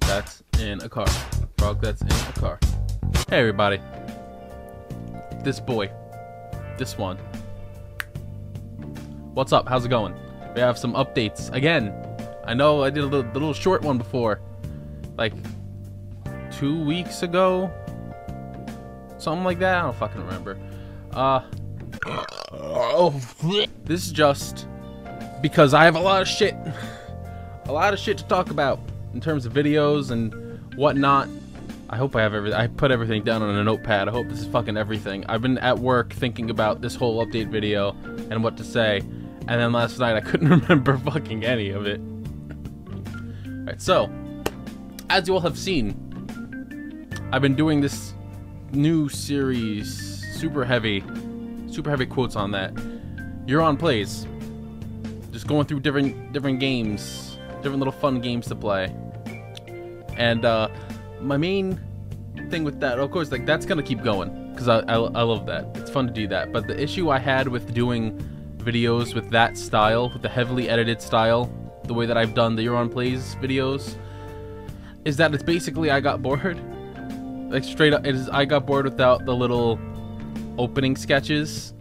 that's in a car. Frog that's in a car. Hey everybody. This boy. This one. What's up? How's it going? We have some updates. Again, I know I did a little short one before. Like 2 weeks ago? Something like that? I don't fucking remember. This is just because I have a lot of shit. A lot of shit to talk about in terms of videos and whatnot. I hope I have everything. I put everything down on a notepad. I hope this is fucking everything. I've been at work thinking about this whole update video and what to say. And then last night I couldn't remember fucking any of it. Alright, so, as you all have seen, I've been doing this new series, super heavy quotes on that. You're on plays. Just going through different games, different little fun games to play. And my main thing with that, of course, like that's gonna keep going because I love that. It's fun to do that. But the issue I had with doing videos with that style, with the heavily edited style, the way that I've done the You're on Plays videos, is that it's basically I got bored. Like straight up, it is I got bored without the little opening sketches,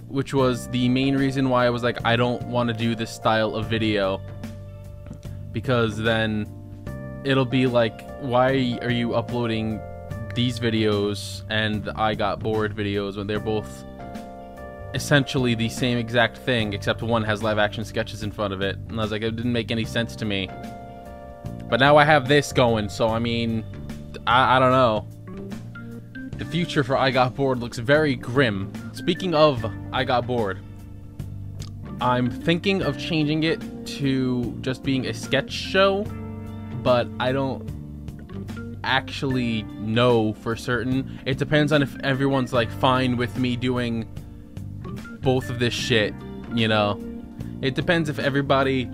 which was the main reason why I was like, I don't want to do this style of video, because then it'll be like, why are you uploading these videos and the I got bored videos when they're both essentially the same exact thing, except one has live action sketches in front of it. And I was like, it didn't make any sense to me. But now I have this going, so I mean, I don't know. The future for I Got Bored looks very grim. Speaking of I Got Bored, I'm thinking of changing it to just being a sketch show, but I don't actually know for certain. It depends on if everyone's like fine with me doing both of this shit, you know. It depends if everybody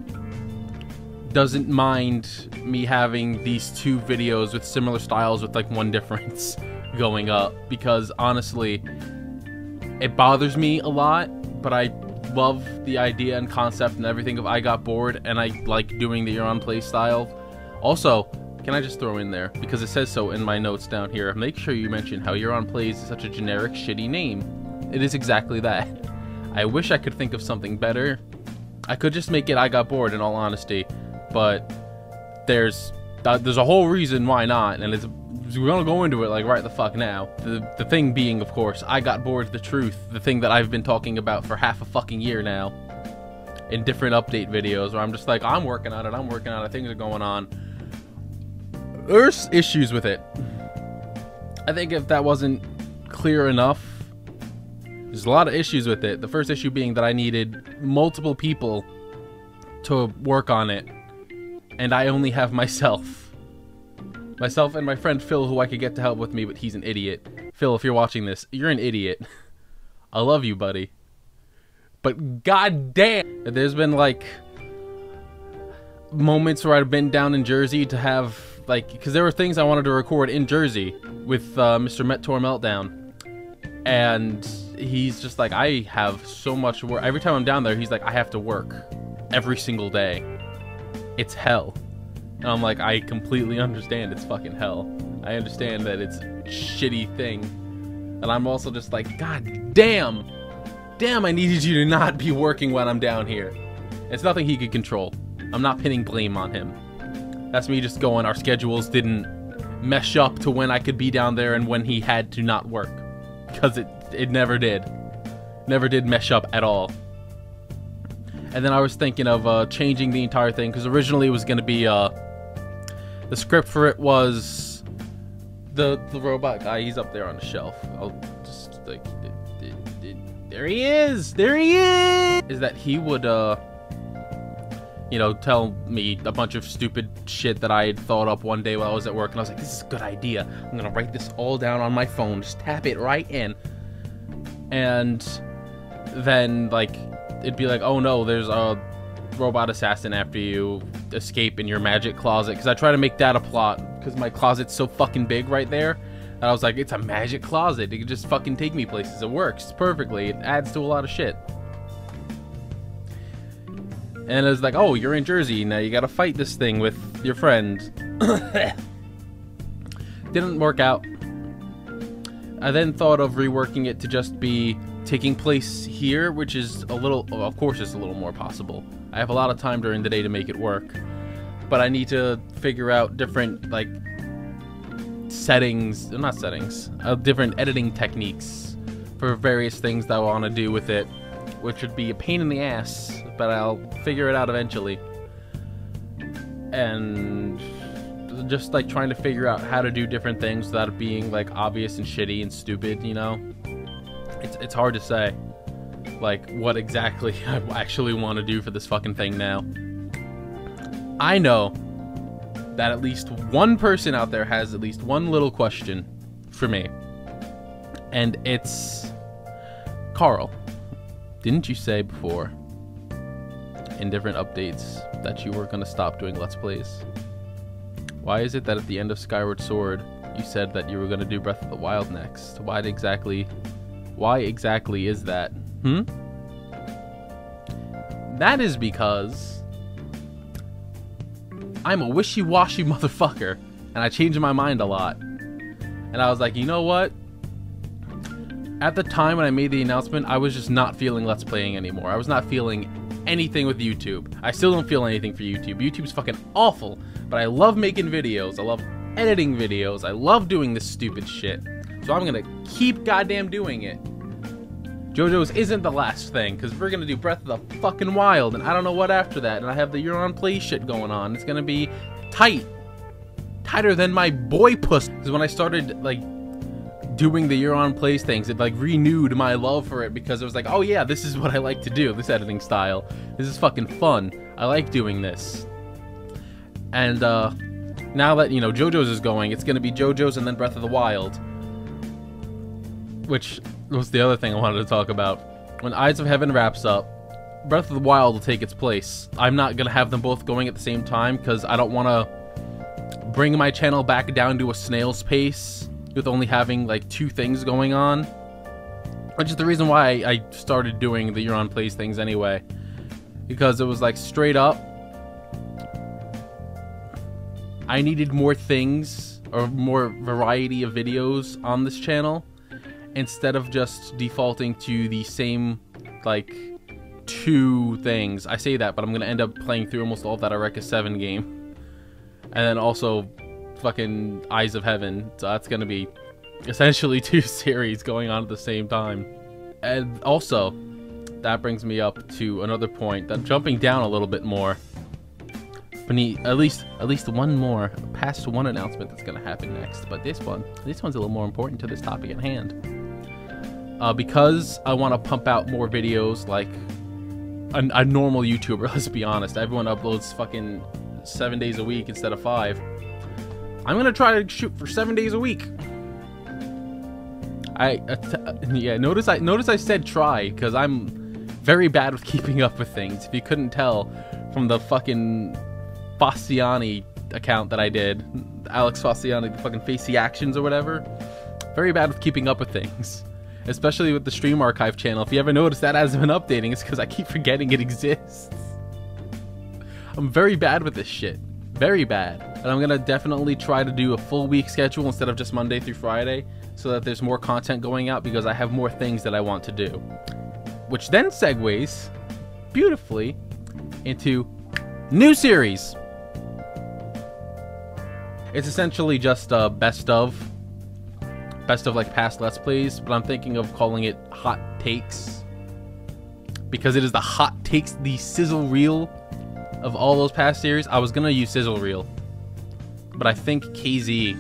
doesn't mind me having these two videos with similar styles with like one difference going up, because honestly it bothers me a lot, but I love the idea and concept and everything of I Got Bored, and I like doing the You're on Play style. Also, can I just throw in there, because it says so in my notes down here, make sure you mention how You're on Plays is such a generic shitty name. It is exactly that. I wish I could think of something better. I could just make it I Got Bored in all honesty, but there's a whole reason why not, and we're gonna go into it like right the fuck now. The thing being, of course, I Got Bored the truth, the thing that I've been talking about for half a fucking year now in different update videos, where I'm just like, I'm working on it, things are going on. There's issues with it. I think if that wasn't clear enough, there's a lot of issues with it. The first issue being that I needed multiple people to work on it, and I only have myself and my friend Phil, who I could get to help with me, but he's an idiot. Phil, if you're watching this, you're an idiot. I love you, buddy, but goddamn, there's been like moments where I've been down in Jersey to have like, because there were things I wanted to record in Jersey with Mr. Metor Meltdown, and he's just like, I have so much work. Every time I'm down there, he's like, I have to work every single day. It's hell. And I'm like, I completely understand it's fucking hell. I understand that it's a shitty thing. And I'm also just like, God damn. Damn, I needed you to not be working when I'm down here. It's nothing he could control. I'm not pinning blame on him. That's me just going, our schedules didn't mesh up to when I could be down there and when he had to not work. Because it never did. Never did mesh up at all. And then I was thinking of changing the entire thing, because originally it was going to be, the script for it was the robot guy. He's up there on the shelf. I'll just, like, there he is! There he is! Is that he would, you know, tell me a bunch of stupid shit that I had thought up one day while I was at work, and I was like, this is a good idea. I'm gonna write this all down on my phone, just tap it right in. And then, like, it'd be like, oh no, there's a robot assassin after you, escape in your magic closet, because I try to make that a plot, because my closet's so fucking big right there, and I was like, it's a magic closet, it can just fucking take me places. It works perfectly, it adds to a lot of shit. And it's like, oh, you're in Jersey, now you gotta fight this thing with your friend. Didn't work out. I then thought of reworking it to just be taking place here, which is a little, well, of course it's a little more possible. I have a lot of time during the day to make it work, but I need to figure out different, like, settings, not settings, different editing techniques for various things that I want to do with it, which would be a pain in the ass, but I'll figure it out eventually. And just like trying to figure out how to do different things without it being like obvious and shitty and stupid, you know? It's hard to say like what exactly I actually want to do for this fucking thing now. I know that at least one person out there has at least one little question for me. And it's, Carl, didn't you say before in different updates that you were going to stop doing Let's Plays? Why is it that at the end of Skyward Sword you said that you were going to do Breath of the Wild next? Why exactly is that? That is because I'm a wishy-washy motherfucker, and I change my mind a lot. And I was like, you know what? At the time when I made the announcement, I was just not feeling Let's Playing anymore. I was not feeling anything with YouTube. I still don't feel anything for YouTube. YouTube's fucking awful, but I love making videos. I love editing videos. I love doing this stupid shit. So I'm gonna keep goddamn doing it. JoJo's isn't the last thing, because we're gonna do Breath of the fucking Wild, and I don't know what after that, and I have the You're on Play shit going on. It's gonna be tight. Tighter than my boy puss. Because when I started, like, doing the You're on Plays things, it like renewed my love for it, because it was like, oh yeah, this is what I like to do, this editing style. This is fucking fun. I like doing this. And now that, you know, JoJo's is going, it's gonna be JoJo's and then Breath of the Wild. Which was the other thing I wanted to talk about. When Eyes of Heaven wraps up, Breath of the Wild will take its place. I'm not gonna have them both going at the same time, because I don't want to bring my channel back down to a snail's pace with only having like 2 things going on, which is the reason why I started doing the You're on Plays things anyway, because it was like straight up I needed more things or more variety of videos on this channel instead of just defaulting to the same like 2 things. I say that, but I'm gonna end up playing through almost all of that Eureka 7 game, and then also fucking Eyes of Heaven, so that's gonna be essentially 2 series going on at the same time. And also, that brings me up to another point, that jumping down a little bit more, beneath at least one more, past one announcement that's gonna happen next, but this one's a little more important to this topic at hand. Because I want to pump out more videos like a normal YouTuber, let's be honest. Everyone uploads fucking 7 days a week instead of 5. I'm gonna try to shoot for 7 days a week. Yeah, notice I said try, because I'm very bad with keeping up with things. If you couldn't tell from the fucking Fossiani account that I did, Alex Fossiani, the fucking Facey Actions or whatever, very bad with keeping up with things, especially with the Stream Archive channel. If you ever notice that hasn't been updating, it's because I keep forgetting it exists. I'm very bad with this shit. Very bad. And I'm gonna definitely try to do a full week schedule instead of just Monday through Friday, so that there's more content going out, because I have more things that I want to do. Which then segues beautifully into new series. It's essentially just a best of like past Let's Plays, but I'm thinking of calling it Hot Takes, because it is the hot takes, the sizzle reel of all those past series. I was gonna use sizzle reel, but I think KZ,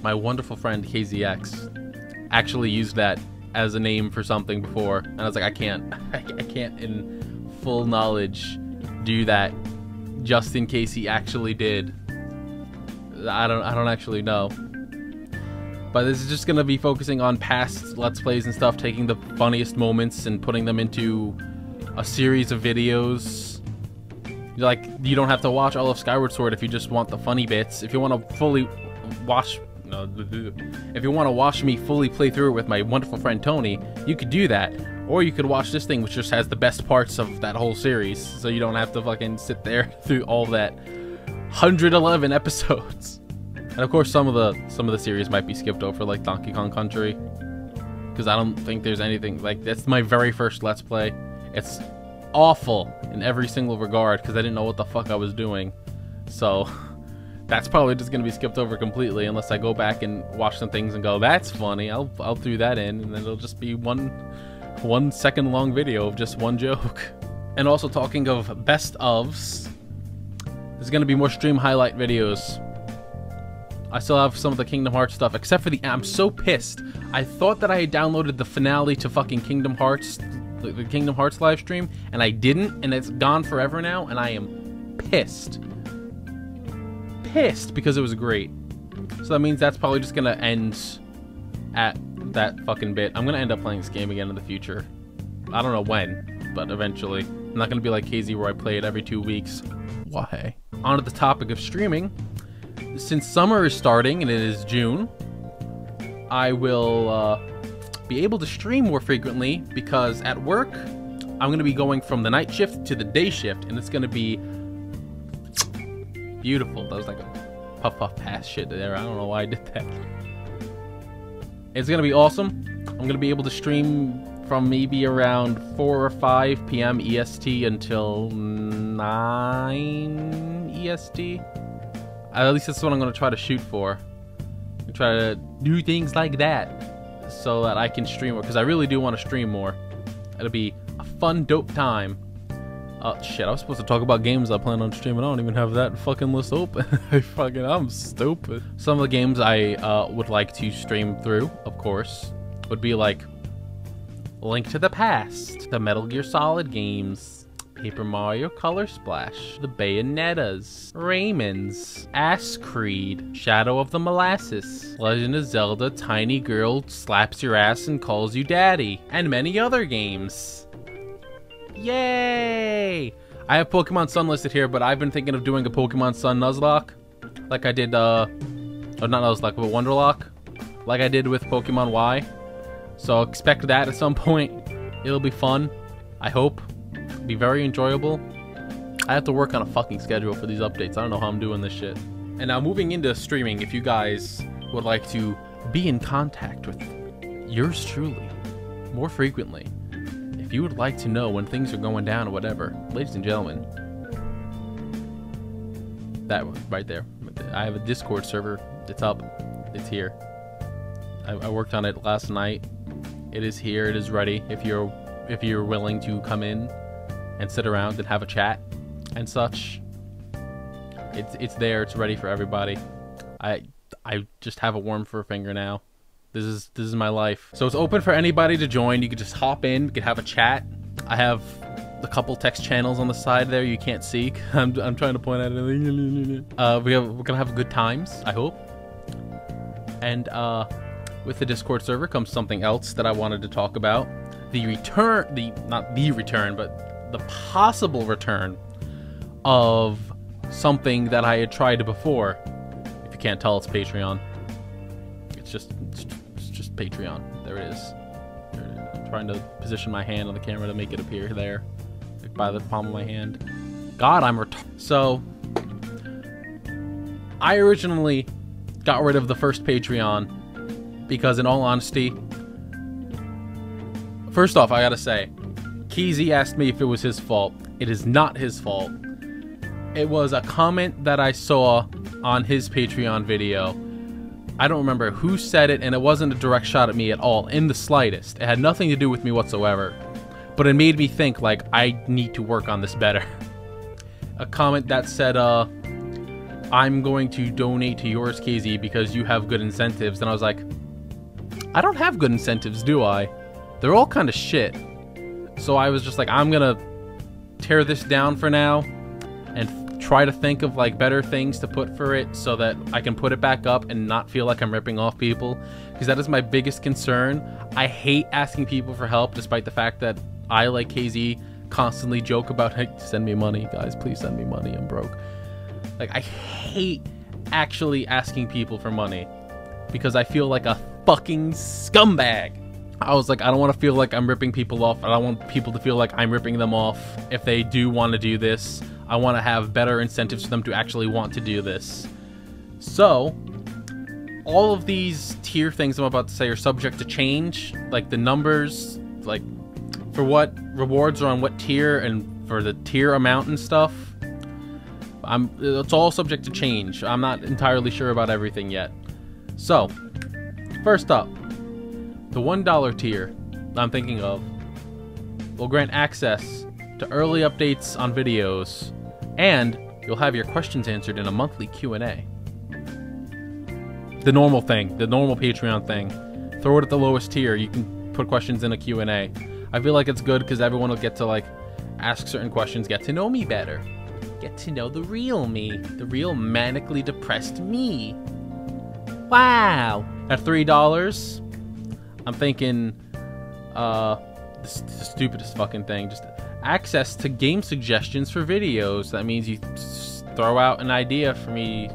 my wonderful friend KZX, actually used that as a name for something before, and I was like, I can't in full knowledge do that, just in case he actually did. I don't actually know. But this is just gonna be focusing on past Let's Plays and stuff, taking the funniest moments and putting them into a series of videos. Like, you don't have to watch all of Skyward Sword if you just want the funny bits. If you want to fully watch, if you want to watch me fully play through it with my wonderful friend Tony, you could do that. Or you could watch this thing, which just has the best parts of that whole series, so you don't have to fucking sit there through all that 111 episodes. And of course, some of the series might be skipped over, like Donkey Kong Country, because I don't think there's anything like that's my very first Let's Play. It's awful in every single regard because I didn't know what the fuck I was doing. So that's probably just gonna be skipped over completely unless I go back and watch some things and go, that's funny. I'll throw that in, and then it'll just be one second long video of just one joke. And also, talking of best ofs, there's gonna be more stream highlight videos. I still have some of the Kingdom Hearts stuff, except for I'm so pissed. I thought that I had downloaded the finale to fucking Kingdom Hearts, the Kingdom Hearts live stream, and I didn't, and it's gone forever now, and I am pissed. Pissed because it was great. So that means that's probably just gonna end at that fucking bit. I'm gonna end up playing this game again in the future. I don't know when, but eventually. I'm not gonna be like KZ where I play it every 2 weeks. Why? On to the topic of streaming. Since summer is starting and it is June, I will be able to stream more frequently because at work, I'm going to be going from the night shift to the day shift, and it's going to be beautiful. That was like a puff pass shit there. I don't know why I did that. It's going to be awesome. I'm going to be able to stream from maybe around 4 or 5 p.m. EST until 9 EST. At least that's what I'm going to try to shoot for. Try to do things like that so that I can stream more, because I really do want to stream more. It'll be a fun, dope time. Shit, I was supposed to talk about games I plan on streaming. I don't even have that fucking list open. I'm stupid. Some of the games I would like to stream through, of course, would be like Link to the Past, the Metal Gear Solid games, Paper Mario Color Splash, the Bayonettas, Rayman's, Ass Creed, Shadow of the Molasses, Legend of Zelda, Tiny Girl Slaps Your Ass and Calls You Daddy, and many other games. Yay! I have Pokemon Sun listed here, but I've been thinking of doing a Pokemon Sun Nuzlocke, like I did, or not Nuzlocke, but Wonderlock, like I did with Pokemon Y. So expect that at some point. It'll be fun, I hope. Be very enjoyable. I have to work on a fucking schedule for these updates. I don't know how I'm doing this shit. And now moving into streaming, if you guys would like to be in contact with yours truly more frequently, if you would like to know when things are going down or whatever, ladies and gentlemen, that one right there. I have a Discord server. It's up. It's here. I worked on it last night. It is here. It is ready. If you're willing to come in and sit around and have a chat and such, it's there. It's ready for everybody. I just have a worm for a finger now. This is my life. So it's open for anybody to join. You can just hop in. You can have a chat. I have a couple text channels on the side there you can't see. I'm trying to point at it. We're gonna have good times, I hope. And with the Discord server comes something else that I wanted to talk about. Not the return, but the possible return of something that I had tried before. If you can't tell, it's Patreon. It's just Patreon. There it is. I'm trying to position my hand on the camera to make it appear there, like by the palm of my hand. God, I'm retarded. So I originally got rid of the first Patreon because, in all honesty, first off, I gotta say, KZ asked me if it was his fault. It is not his fault. It was a comment that I saw on his Patreon video. I don't remember who said it, and it wasn't a direct shot at me at all, in the slightest. It had nothing to do with me whatsoever. But it made me think, like, I need to work on this better. A comment that said, I'm going to donate to yours, KZ, because you have good incentives. And I was like, I don't have good incentives, do I? They're all kind of shit. So I was just like, I'm gonna tear this down for now and try to think of like better things to put for it so that I can put it back up and not feel like I'm ripping off people, because that is my biggest concern. I hate asking people for help, despite the fact that I, like KZ, constantly joke about, hey, send me money, guys, please send me money, I'm broke. Like, I hate actually asking people for money because I feel like a fucking scumbag. I was like, I don't want to feel like I'm ripping people off. I don't want people to feel like I'm ripping them off if they do want to do this. I want to have better incentives for them to actually want to do this. So, all of these tier things I'm about to say are subject to change. Like the numbers, like for what rewards are on what tier and for the tier amount and stuff. It's all subject to change. I'm not entirely sure about everything yet. So, first up, the $1 tier I'm thinking of will grant access to early updates on videos, and you'll have your questions answered in a monthly Q&A. The normal thing, the normal Patreon thing. Throw it at the lowest tier. You can put questions in a Q&A. I feel like it's good because everyone will get to like ask certain questions, get to know me better. Get to know the real me, the real manically depressed me. Wow. At $3, I'm thinking the stupidest fucking thing, just access to game suggestions for videos. That means you throw out an idea for me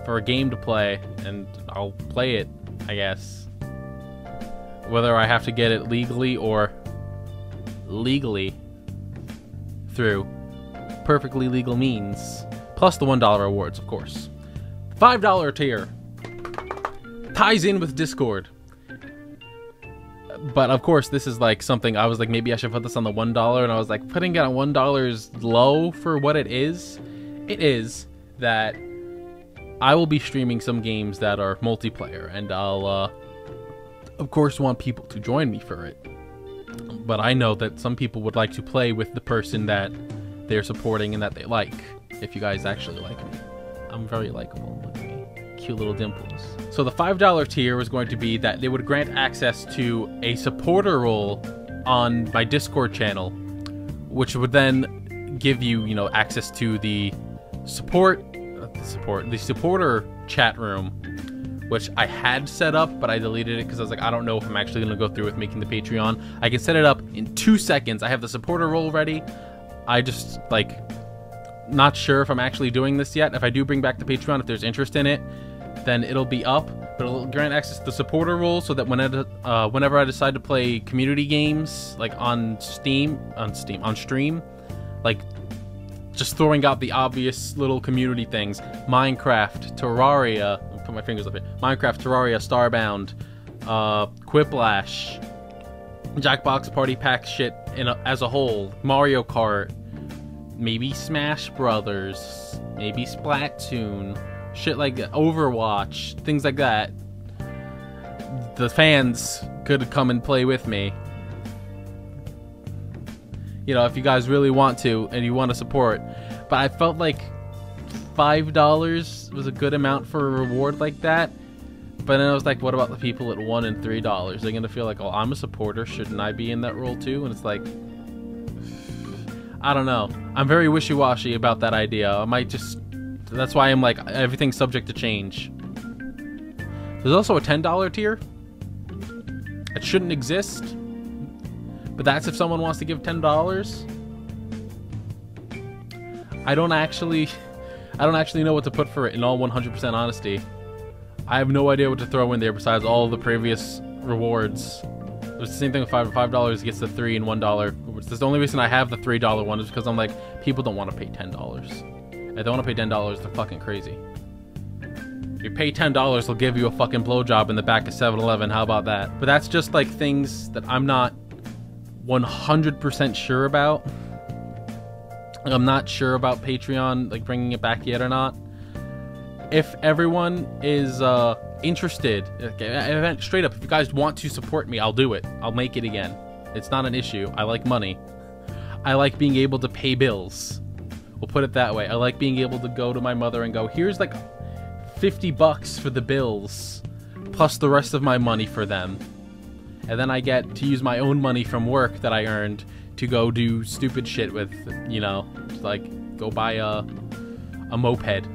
for a game to play and I'll play it, I guess. Whether I have to get it legally or legally through perfectly legal means. Plus the $1 rewards, of course. $5 tier ties in with Discord. But of course, this is like something I was like, maybe I should put this on the $1, and I was like, putting it on $1 is low for what it is. It is that I will be streaming some games that are multiplayer, and I'll, of course, want people to join me for it. But I know that some people would like to play with the person that they're supporting and that they like, if you guys actually like me. I'm very likable. Look at me. Cute little dimples. So the $5 tier was going to be that they would grant access to a supporter role on my Discord channel, which would then give you, you know, access to the supporter chat room, which I had set up, but I deleted it because I was like, I don't know if I'm actually going to go through with making the Patreon. I can set it up in 2 seconds. I have the supporter role ready. I just, like, not sure if I'm actually doing this yet. If I do bring back the Patreon, if there's interest in it, then it'll be up. But it'll grant access to the supporter role so that whenever I decide to play community games, like on stream, like just throwing out the obvious little community things, Minecraft, Terraria, I'll put my fingers up here, Minecraft, Terraria, Starbound, Quiplash, Jackbox Party Pack shit as a whole, Mario Kart, maybe Smash Brothers, maybe Splatoon, shit like that, Overwatch, things like that. The fans could come and play with me. You know, if you guys really want to and you want to support. But I felt like $5 was a good amount for a reward like that. But then I was like, what about the people at $1 and $3? They're gonna feel like, oh, I'm a supporter, shouldn't I be in that role too? And it's like, I don't know. I'm very wishy-washy about that idea. I might just, that's why I'm like, everything's subject to change. There's also a $10 tier. It shouldn't exist, but that's if someone wants to give $10. I don't actually know what to put for it, in all 100% honesty. I have no idea what to throw in there besides all the previous rewards. It was the same thing with $5 gets the $3 and $1. That's the only reason I have the $3 one is because I'm like, people don't want to pay $10. If they want to pay $10, they're fucking crazy. If you pay $10, they'll give you a fucking blowjob in the back of 7-Eleven. How about that? But that's just like things that I'm not 100% sure about. I'm not sure about Patreon, like bringing it back yet or not. If everyone is interested, straight up, if you guys want to support me, I'll do it. I'll make it again. It's not an issue. I like money. I like being able to pay bills. We'll put it that way. I like being able to go to my mother and go, here's like $50 for the bills, plus the rest of my money for them. And then I get to use my own money from work that I earned to go do stupid shit with, you know, like go buy a moped.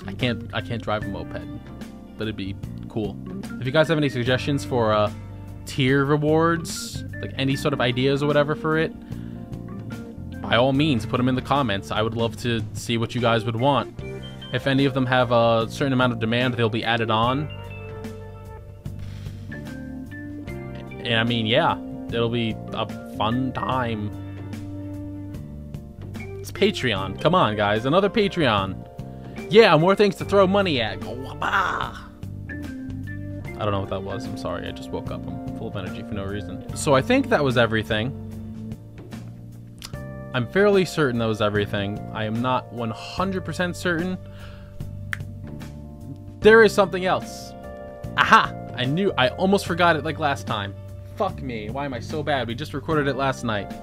I can't drive a moped, but it'd be cool. If you guys have any suggestions for tier rewards, like any sort of ideas or whatever for it, by all means, put them in the comments. I would love to see what you guys would want. If any of them have a certain amount of demand, they'll be added on. And I mean, yeah, it'll be a fun time. Patreon. Come on, guys. Another Patreon. Yeah, more things to throw money at. Go, wah-bah. I don't know what that was. I'm sorry. I just woke up. I'm full of energy for no reason. So I think that was everything. I'm fairly certain that was everything. I am not 100% certain. There is something else. Aha! I almost forgot it like last time. Fuck me. Why am I so bad? We just recorded it last night.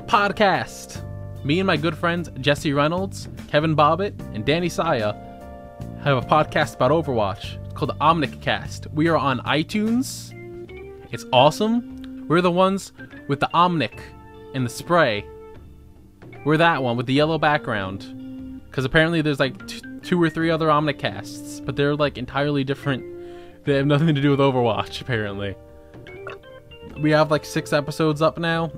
Podcast. Me and my good friends Jesse Reynolds, Kevin Bobbitt, and Danny Saya have a podcast about Overwatch. It's called OmniCast. We are on iTunes. It's awesome. We're the ones with the Omnic and the spray. We're that one with the yellow background. Because apparently there's like 2 or 3 other OmniCasts, but they're like entirely different. They have nothing to do with Overwatch, apparently. We have like 6 episodes up now.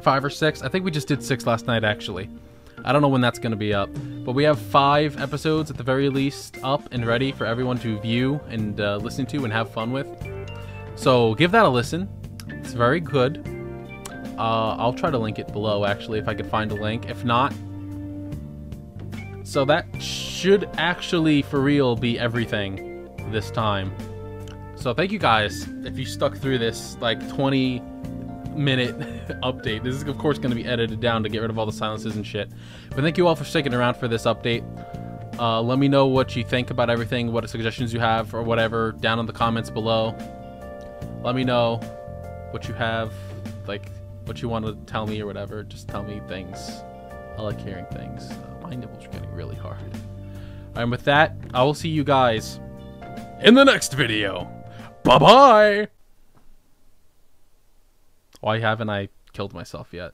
5 or 6. I think we just did 6 last night, actually. I don't know when that's going to be up. But we have 5 episodes at the very least up and ready for everyone to view and listen to and have fun with. So give that a listen. It's very good. I'll try to link it below, actually, if I could find a link. If not... So that should actually, for real, be everything this time. So thank you guys if you stuck through this, like, 20-minute update. This is, of course, going to be edited down to get rid of all the silences and shit. But thank you all for sticking around for this update. Let me know what you think about everything, what suggestions you have, or whatever, down in the comments below. Let me know what you have, like, what you want to tell me or whatever. Just tell me things. I like hearing things. My nipples are getting really hard. And with that, I will see you guys in the next video. Bye-bye! Why haven't I killed myself yet?